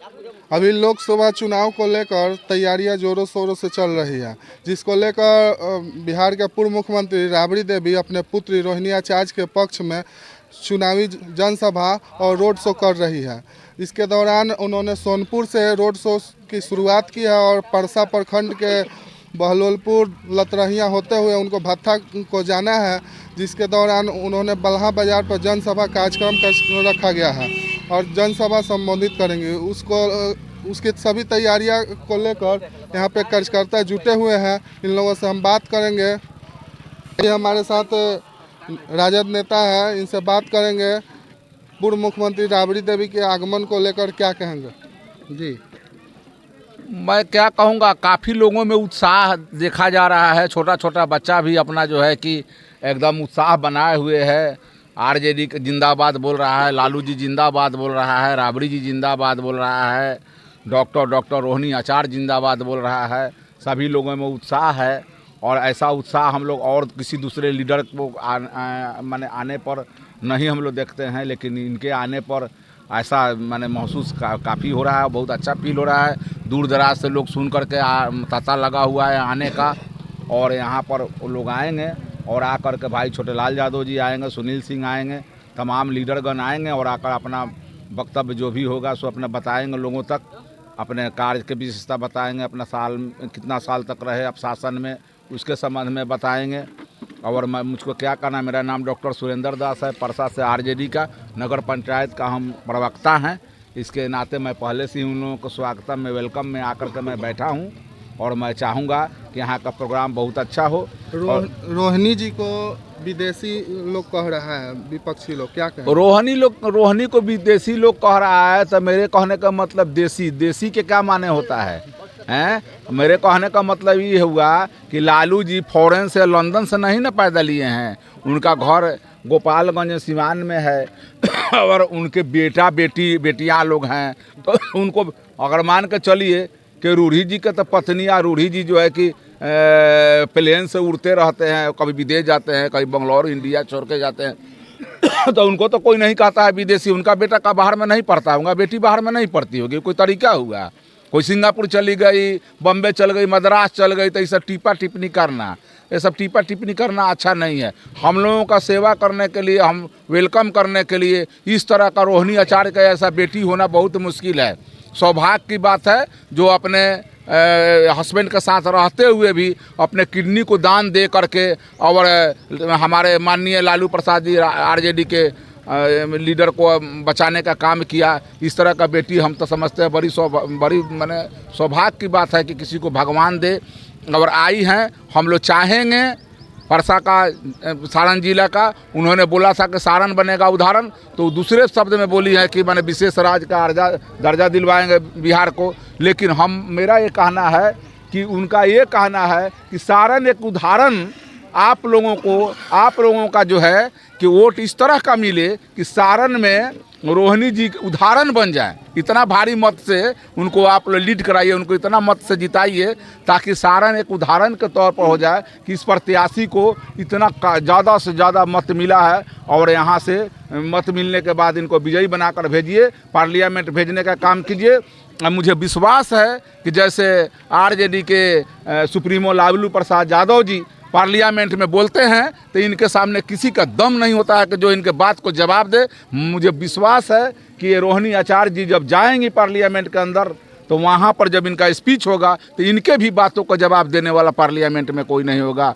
अभी लोकसभा चुनाव को लेकर तैयारियां जोरों शोरों से चल रही है, जिसको लेकर बिहार के पूर्व मुख्यमंत्री राबड़ी देवी अपने पुत्री रोहिणी आचार्य के पक्ष में चुनावी जनसभा और रोड शो कर रही है। इसके दौरान उन्होंने सोनपुर से रोड शो की शुरुआत की है और परसा प्रखंड के बहलोलपुर लतरहिया होते हुए उनको भत्था को जाना है, जिसके दौरान उन्होंने बल्हा बाजार पर जनसभा कार्यक्रम रखा गया है और जनसभा संबोधित करेंगे। उसकी सभी तैयारियां को लेकर यहाँ पे कार्यकर्ता जुटे हुए हैं। इन लोगों से हम बात करेंगे। ये हमारे साथ राजद नेता है, इनसे बात करेंगे। पूर्व मुख्यमंत्री राबड़ी देवी के आगमन को लेकर क्या कहेंगे जी? मैं क्या कहूँगा, काफ़ी लोगों में उत्साह देखा जा रहा है। छोटा छोटा बच्चा भी अपना जो है कि एकदम उत्साह बनाए हुए है। आरजेडी जिंदाबाद बोल रहा है, लालू जी जिंदाबाद बोल रहा है, राबड़ी जी जिंदाबाद बोल रहा है, डॉक्टर रोहिणी आचार्य जिंदाबाद बोल रहा है। सभी लोगों में उत्साह है और ऐसा उत्साह हम लोग और किसी दूसरे लीडर को माने आने पर नहीं हम लोग देखते हैं, लेकिन इनके आने पर ऐसा माने महसूस काफ़ी हो रहा है। बहुत अच्छा फील हो रहा है। दूर दराज से लोग सुन करके तांता लगा हुआ है आने का, और यहाँ पर लोग आएंगे और आकर के भाई छोटे लाल यादव जी आएंगे, सुनील सिंह आएंगे, तमाम लीडरगण आएंगे और आकर अपना वक्तव्य जो भी होगा सो अपना बताएंगे लोगों तक। अपने कार्य की विशेषता बताएंगे, अपना साल कितना साल तक रहे अब शासन में उसके संबंध में बताएंगे। और मुझको क्या कहना, मेरा नाम डॉक्टर सुरेंद्र दास है, परसा से आरजेडी का नगर पंचायत का हम प्रवक्ता हैं। इसके नाते मैं पहले से ही उन लोगों को स्वागतम में वेलकम में आकर के मैं बैठा हूं और मैं चाहूँगा कि यहाँ का प्रोग्राम बहुत अच्छा हो। रोहिणी जी को विदेशी लोग कह रहा है, विपक्षी लोग क्या कहें? रोहिणी को विदेशी लोग कह रहा है, तो मेरे कहने का मतलब देसी के क्या माने होता है हैं? मेरे कहने का मतलब ये हुआ कि लालू जी फॉरेन से, लंदन से नहीं ना पैदा लिए हैं। उनका घर गोपालगंज सिवान में है और उनके बेटियां लोग हैं। तो उनको अगर मान के चलिए कि रूढ़ी जी के तो पत्नी या रूढ़ी जी जो है कि प्लेन से उड़ते रहते हैं, कभी विदेश जाते हैं, कभी बंगलौर इंडिया छोड़ के जाते हैं तो उनको तो कोई नहीं कहता है विदेशी। उनका बेटा का बाहर में नहीं पढ़ता होगा, बेटी बाहर में नहीं पढ़ती होगी, कोई तरीका हुआ। कोई सिंगापुर चली गई, बम्बे चल गई, मद्रास चल गई, तो ये सब टीपा टिप्पणी करना अच्छा नहीं है। हम लोगों का सेवा करने के लिए, हम वेलकम करने के लिए इस तरह का रोहिणी आचार्य का ऐसा बेटी होना बहुत मुश्किल है। सौभाग्य की बात है जो अपने हस्बैंड के साथ रहते हुए भी अपने किडनी को दान दे करके और हमारे माननीय लालू प्रसाद जी आरजेडी के लीडर को बचाने का काम किया। इस तरह का बेटी हम तो समझते हैं बड़ी माने सौभाग्य की बात है कि किसी को भगवान दे। और आई हैं, हम लोग चाहेंगे परसा का, सारण जिला का, उन्होंने बोला था कि सारण बनेगा उदाहरण, तो दूसरे शब्द में बोली है कि मैंने विशेष राज्य का दर्जा दिलवाएंगे बिहार को। लेकिन मेरा ये कहना है कि उनका ये कहना है कि सारण एक उदाहरण आप लोगों का जो है कि वोट इस तरह का मिले कि सारण में रोहिणी जी उदाहरण बन जाए। इतना भारी मत से उनको आप लीड कराइए, उनको इतना मत से जिताइए ताकि सारण एक उदाहरण के तौर पर हो जाए कि इस प्रत्याशी को इतना ज़्यादा से ज़्यादा मत मिला है। और यहाँ से मत मिलने के बाद इनको विजयी बनाकर भेजिए, पार्लियामेंट भेजने का काम कीजिए। मुझे विश्वास है कि जैसे आरजेडी के सुप्रीमो लालू प्रसाद यादव जी पार्लियामेंट में बोलते हैं तो इनके सामने किसी का दम नहीं होता है कि जो इनके बात को जवाब दे। मुझे विश्वास है कि ये रोहिणी आचार्य जी जब जाएंगी पार्लियामेंट के अंदर तो वहाँ पर जब इनका स्पीच होगा तो इनके भी बातों को जवाब देने वाला पार्लियामेंट में कोई नहीं होगा।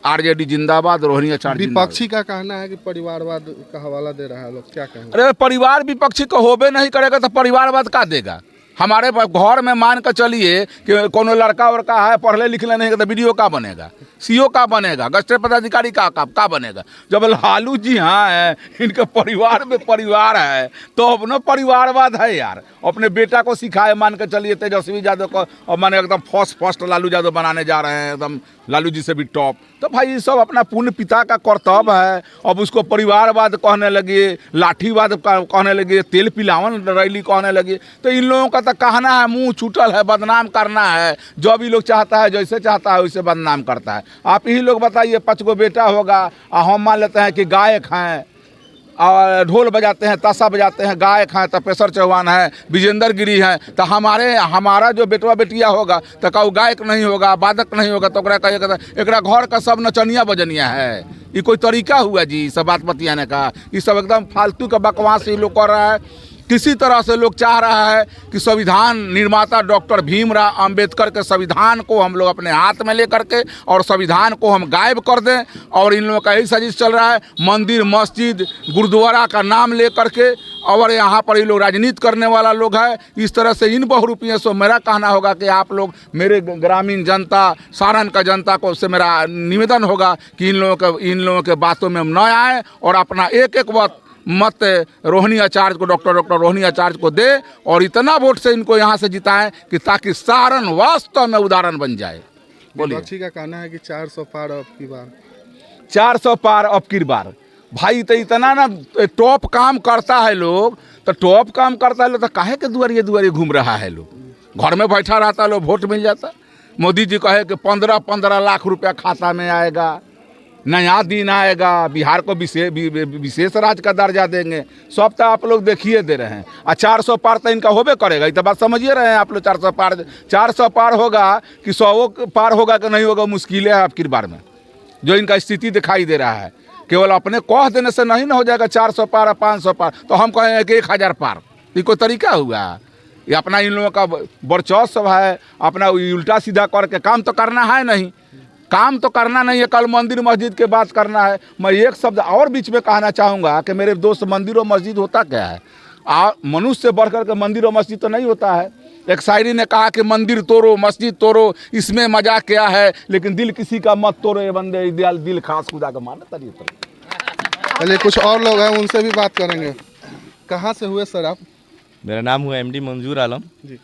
आरजेडी जिंदाबाद, रोहिणी आचार्य। विपक्षी का कहना है कि परिवारवाद का हवाला दे रहा है, लोग क्या कहेंगे? अरे परिवार विपक्षी को होबे नहीं करेगा तो परिवारवाद का देगा? हमारे घर में मान कर चलिए कि कोनो लड़का वड़का है, पढ़ले लिखले नहीं तो वीडियो का बनेगा, सीओ का बनेगा, गस्टर पदाधिकारी का बनेगा। जब लालू जी हैं, इनके परिवार में परिवार है तो अपना परिवारवाद है यार। अपने बेटा को सिखाए, मान कर चलिए तेजस्वी यादव को, और माने एकदम फर्स्ट लालू यादव बनाने जा रहे हैं, एकदम लालू जी से भी टॉप। तो भाई ये सब अपना पुण्य पिता का कर्तव्य है। अब उसको परिवारवाद कहने लगे, लाठीवाद कहने लगे, तेल पिलावन रैली कहने लगे, तो इन लोगों का तो कहना है मुंह छूटल है, बदनाम करना है। जो भी लोग चाहता है, जैसे चाहता है वैसे बदनाम करता है। आप ही लोग बताइए, 5 गो बेटा होगा और हम मान लेते हैं कि गायक हैं, और ढोल बजाते हैं, ताशा बजाते हैं, गायक हैं, तपेश्वर चौहान है, विजेंद्र गिरी हैं, तो हमारा जो बेटवा बेटिया होगा तो का गायक नहीं होगा, वादक नहीं होगा, तो एकरा घर का सब नचनिया बजनिया है। ये कोई तरीका हुआ जी सब बात बतियाने का? ये सब एकदम फालतू का बकवास ये लोग कर रहा है। किसी तरह से लोग चाह रहा है कि संविधान निर्माता डॉक्टर भीमराव अंबेडकर के संविधान को हम लोग अपने हाथ में लेकर के और संविधान को हम गायब कर दें। और इन लोगों का यही साजिश चल रहा है, मंदिर मस्जिद गुरुद्वारा का नाम लेकर के, और यहाँ पर ये लोग राजनीति करने वाला लोग है। इस तरह से इन बहुरूपियों से मेरा कहना होगा कि आप लोग, मेरे ग्रामीण जनता, सारण का जनता को से मेरा निवेदन होगा कि इन लोगों के बातों में न आए और अपना एक एक मत रोहिणी आचार्य को, डॉक्टर रोहिणी आचार्य को दे और इतना वोट से इनको यहाँ से जिताएं कि ताकि सारण वास्तव में उदाहरण बन जाए। बोलिए। विपक्षी का कहना है कि 400 पार अब की बार, 400 पार अब की बार। भाई तो इतना ना टॉप काम करता है लोग, तो टॉप काम करता है लोग तो काहे के दुआरिये घूम रहा है लोग? घर में बैठा रहता है लोग, वोट मिल जाता। मोदी जी कहे कि 15-15 लाख रुपया खाता में आएगा, नया दिन आएगा, बिहार को विशेष राज्य का दर्जा देंगे। सब तो आप लोग देखिए दे रहे हैं। और 400 पार तो इनका होबे करेगा, ये तो बात समझिए रहे हैं आप लोग। 400 पार होगा कि 100 पार होगा कि नहीं होगा, मुश्किल है आपकी बार में जो इनका स्थिति दिखाई दे रहा है। केवल अपने कह देने से नहीं ना हो जाएगा 400 पार और 500 पार, तो हम कहें कि 1000 पार। ये कोई तरीका हुआ? ये अपना इन लोगों का वर्चस्व है, अपना उल्टा सीधा करके काम तो करना है नहीं, काम तो करना नहीं है। कल मंदिर मस्जिद के बात करना है। मैं एक शब्द और बीच में कहना चाहूँगा कि मेरे दोस्त, मंदिर और मस्जिद होता क्या है? मनुष्य से बढ़कर के मंदिर और मस्जिद तो नहीं होता है। एक शायरी ने कहा कि मंदिर तोड़ो मस्जिद तोड़ो, इसमें मजा क्या है, लेकिन दिल किसी का मत तोड़ो, ये बंदे दिल खास खुदा का माना तरी। चलिए कुछ और लोग हैं, उनसे भी बात करेंगे। कहाँ से हुए सर आप? मेरा नाम हुआ MD मंजूर आलम जी।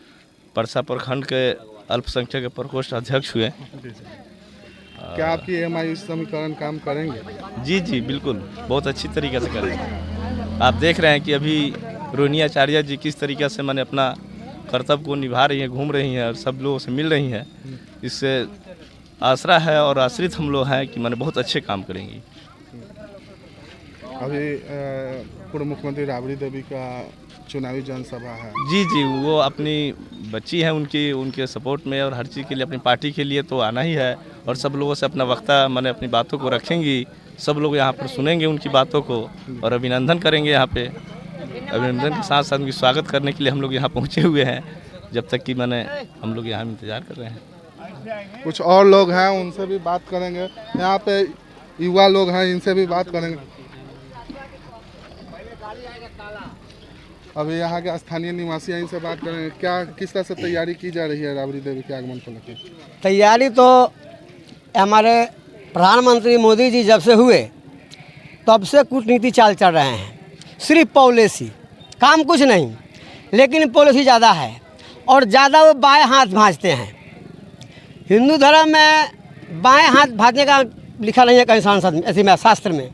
परसा प्रखंड के अल्पसंख्यक प्रकोष्ठ अध्यक्ष हुए। क्या आपकी MIU समीकरण काम करेंगे? जी बिल्कुल, बहुत अच्छी तरीके से करेंगे। आप देख रहे हैं कि अभी रोहिणी आचार्य जी किस तरीके से मैंने अपना कर्तव्य को निभा रही हैं, घूम रही हैं और सब लोगों से मिल रही हैं। इससे आसरा है और आश्रित हम लोग हैं कि मैंने बहुत अच्छे काम करेंगी। अभी पूर्व मुख्यमंत्री राबड़ी देवी का चुनावी जनसभा है। जी वो अपनी बच्ची हैं, उनके सपोर्ट में और हर चीज़ के लिए अपनी पार्टी के लिए तो आना ही है। और सब लोगों से अपना वक्ता मैंने अपनी बातों को रखेंगी, सब लोग यहाँ पर सुनेंगे उनकी बातों को और अभिनंदन करेंगे। यहाँ पे अभिनंदन के साथ साथ उनकी स्वागत करने के लिए हम लोग यहाँ पहुँचे हुए हैं, जब तक कि हम लोग यहाँ इंतज़ार कर रहे हैं। कुछ और लोग हैं, उनसे भी बात करेंगे। यहाँ पे युवा लोग हैं, इनसे भी बात करेंगे। अभी यहाँ के स्थानीय निवासी हैं, इनसे बात करेंगे। क्या किस तरह से तैयारी की जा रही है राबड़ी देवी के आगमन को लेकर? तैयारी तो हमारे प्रधानमंत्री मोदी जी जब से हुए तब से कूटनीति चाल चल रहे हैं, सिर्फ पॉलिसी, काम कुछ नहीं, लेकिन पॉलिसी ज़्यादा है और ज़्यादा वो बाएं हाथ भांजते हैं। हिंदू धर्म में बाएं हाथ भाजने का लिखा नहीं है कहीं सांसद में, ऐसे में शास्त्र में,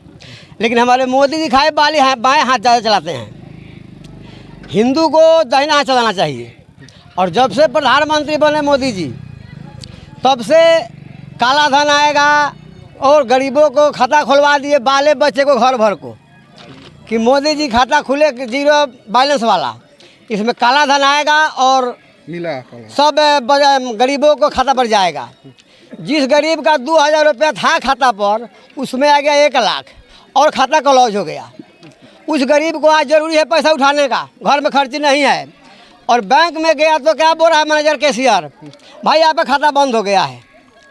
लेकिन हमारे मोदी जी खाए बाएं हाथ ज़्यादा चलाते हैं। हिंदू को दाहिना हाथ चलाना चाहिए। और जब से प्रधानमंत्री बने मोदी जी, तब से काला धन आएगा और गरीबों को खाता खुलवा दिए, बाले बच्चे को घर भर को, कि मोदी जी खाता खुले 0 बैलेंस वाला, इसमें काला धन आएगा और मिला सब गरीबों को खाता बढ़ जाएगा। जिस गरीब का 2000 रुपया था खाता पर, उसमें आ गया 1 लाख और खाता क्लोज हो गया। उस गरीब को आज जरूरी है पैसा उठाने का, घर में खर्ची नहीं है। और बैंक में गया तो क्या बोल रहा है मैनेजर कैशियर, भाई यहाँ पे खाता बंद हो गया है।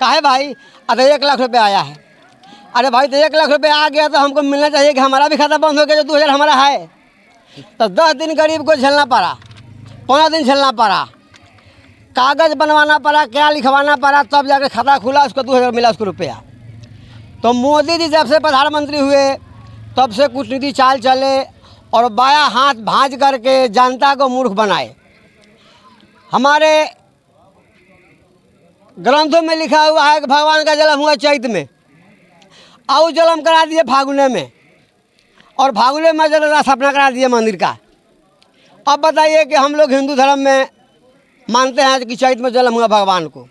काहे भाई? अरे 1 लाख रुपया आया है। अरे भाई तो 1 लाख रुपया आ गया तो हमको मिलना चाहिए कि हमारा भी खाता बंद हो गया जो 2000 हमारा है। तो 10 दिन गरीब को झेलना पड़ा, 15 दिन झेलना पड़ा, कागज़ बनवाना पड़ा, क्या लिखवाना पड़ा, तब जाकर खाता खुला, उसको 2000 मिला उसको रुपया। तो मोदी जी जब से प्रधानमंत्री हुए तब से कूटनीति चाल चले और बायां हाथ भांज करके जनता को मूर्ख बनाए। हमारे ग्रंथों में लिखा हुआ है कि भगवान का जन्म हुआ चैत में, और जन्म करा दिए फागुने में, और फागुने में जल स्थापना करा दिए मंदिर का। अब बताइए कि हम लोग हिंदू धर्म में मानते हैं कि चैत में जन्म हुआ भगवान को,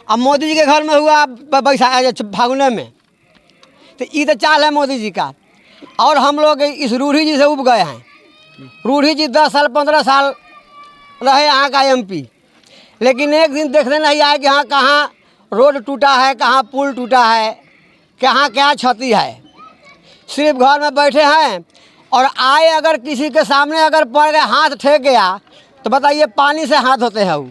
अब मोदी जी के घर में हुआ फागुने में, तो ये तो चाल है मोदी जी का। और हम लोग इस रूढ़ी जी से उब गए हैं। रूढ़ी जी 10 साल 15 साल रहे यहाँ का MP, लेकिन एक दिन देखने नहीं आए कि हाँ कहाँ रोड टूटा है, कहाँ पुल टूटा है, कहाँ क्या क्षति है। सिर्फ घर में बैठे हैं और आए अगर किसी के सामने अगर पड़ गए, हाथ ठेक गया तो बताइए पानी से हाथ होते हैं वो।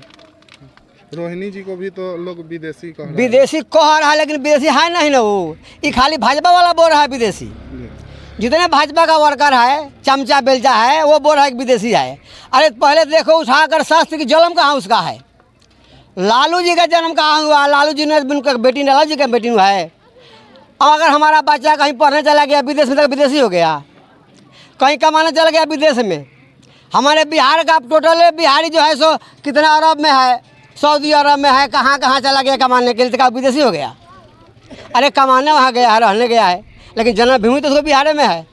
रोहिणी जी को भी तो लोग विदेशी कह रहे हैं। विदेशी कह रहा है लेकिन विदेशी है नहीं ना वो, ये खाली भाजपा वाला बोल रहा है विदेशी। जितने भाजपा का वर्कर है, चमचा बेलचा है, वो बोल रहा है कि विदेशी है। अरे पहले देखो उठाकर शास्त्री की जन्म कहाँ उसका है, लालू जी का जन्म कहाँ हुआ, लालू जी ने उनका बेटी लालू जी का बेटी हुआ है। अब अगर हमारा बच्चा कहीं पढ़ने चला गया विदेश में तो विदेशी हो गया, कहीं कमाने चला गया विदेश में। हमारे बिहार का टोटल बिहारी जो है सो कितना अरब में है, सऊदी अरब में है, कहाँ कहाँ चला गया कमाने के लिए, तो विदेशी हो गया। अरे कमाने वहाँ गया है, रहने गया है, लेकिन जन्मभूमि तो उसको बिहार में है।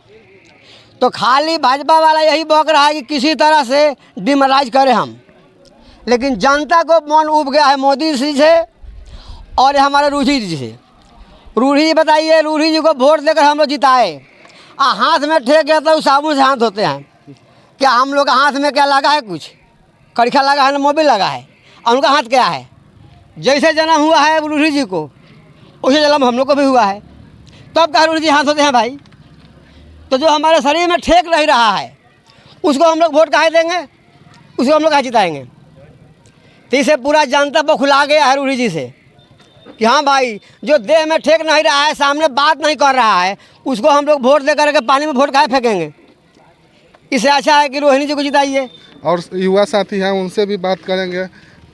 तो खाली भाजपा वाला यही बक रहा है कि किसी तरह से डिमोराइज करें हम, लेकिन जनता को मन उब गया है मोदी जी से और हमारे रूढ़ी जी से। रूढ़ी जी बताइए, रूढ़ी जी को वोट देकर हम लोग जिताए, हाथ में ठेक गया तो साबुन से हाथ धोते हैं। क्या हम लोग हाथ में क्या लगा है, कुछ कड़खा लगा है ना मोबिल लगा है, और उनका हाथ क्या है। जैसे जन्म हुआ है रूढ़ी जी को उसे जन्म हम लोग को भी हुआ है, तब क्या रूढ़ी जी हाथ होते हैं भाई। तो जो हमारे शरीर में ठेक नहीं रहा है उसको हम लोग वोट काहे देंगे, उसको हम लोग काहे जिताएंगे। तो इसे पूरा जनता बौखला गया है रूढ़ी जी से कि हाँ भाई जो देह में ठेक नहीं रहा है, सामने बात नहीं कर रहा है, उसको हम लोग वोट दे करके पानी में वोट काहे फेंकेंगे। इससे अच्छा है कि रोहिणी जी को जिताइए। और युवा साथी हैं, उनसे भी बात करेंगे।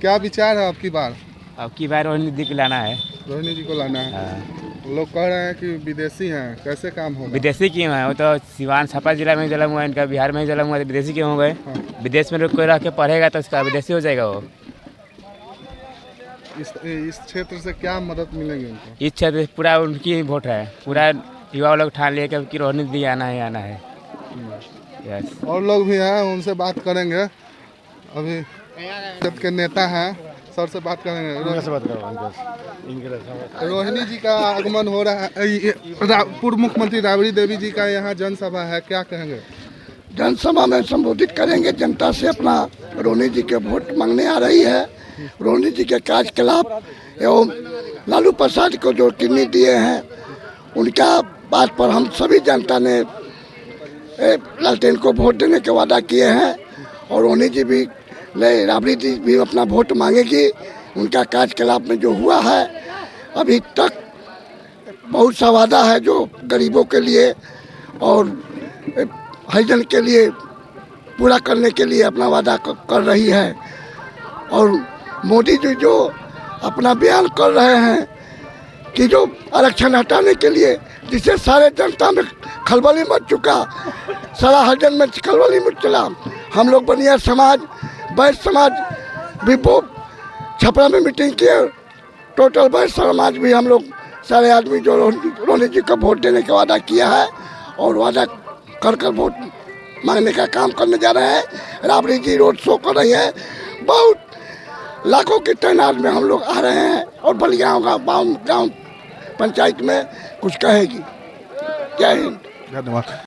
क्या विचार है आपकी बार? अब की बार रोहिणी जी को लाना है। रोहिणी जी को लाना है। लोग कह रहे हैं कि विदेशी हैं, कैसे काम होगा? विदेशी क्यों है, वो तो सिवान छपा जिला में जन्म हुआ है, इनका बिहार में जन्म हुआ है, विदेशी क्यों हो गए? विदेश में कोई रह के पढ़ेगा तो उसका विदेशी हो जाएगा वो। इस क्षेत्र से क्या मदद मिलेगी उनको? इस क्षेत्र से पूरा उनकी ही वोट है, पूरा युवा लोग ठान लिए कि रोहिणी जी आना है। यस। और लोग भी हैं, उनसे बात करेंगे। अभी जब के नेता हैं, सर से बात करेंगे। रोहिणी जी का आगमन हो रहा है, पूर्व मुख्यमंत्री राबड़ी देवी जी का यहाँ जनसभा है, क्या कहेंगे? जनसभा में संबोधित करेंगे, जनता से अपना रोहिणी जी के वोट मांगने आ रही है। रोहिणी जी के कार्यकलाप एवं लालू प्रसाद को जो टिप्पणी दिए हैं उनका बात पर हम सभी जनता ने लालटेन को वोट देने के वादा किए हैं, और रोहिणी जी भी राबड़ी जी भी अपना वोट मांगेगी। उनका कार्यकलाप में जो हुआ है अभी तक बहुत सा वादा है जो गरीबों के लिए और हरिजन के लिए पूरा करने के लिए अपना वादा कर रही है। और मोदी जी जो अपना बयान कर रहे हैं कि जो आरक्षण हटाने के लिए, जिससे सारे जनता में खलबली मच चुका, सारा हरिजन में खलबली मच चला। हम लोग बनिया समाज, वैश्य समाज भी वो छपरा में मीटिंग किए, टोटल वैश्य समाज भी हम लोग सारे आदमी जो रोहिणी जी को वोट देने का वादा किया है और वादा कर वोट मांगने का काम करने जा रहे हैं। राबड़ी जी रोड शो कर रही है, बहुत लाखों की तादाद में हम लोग आ रहे हैं, और बलियाओं का गाँव पंचायत में कुछ कहेगी। जय हिंद। धन्यवाद।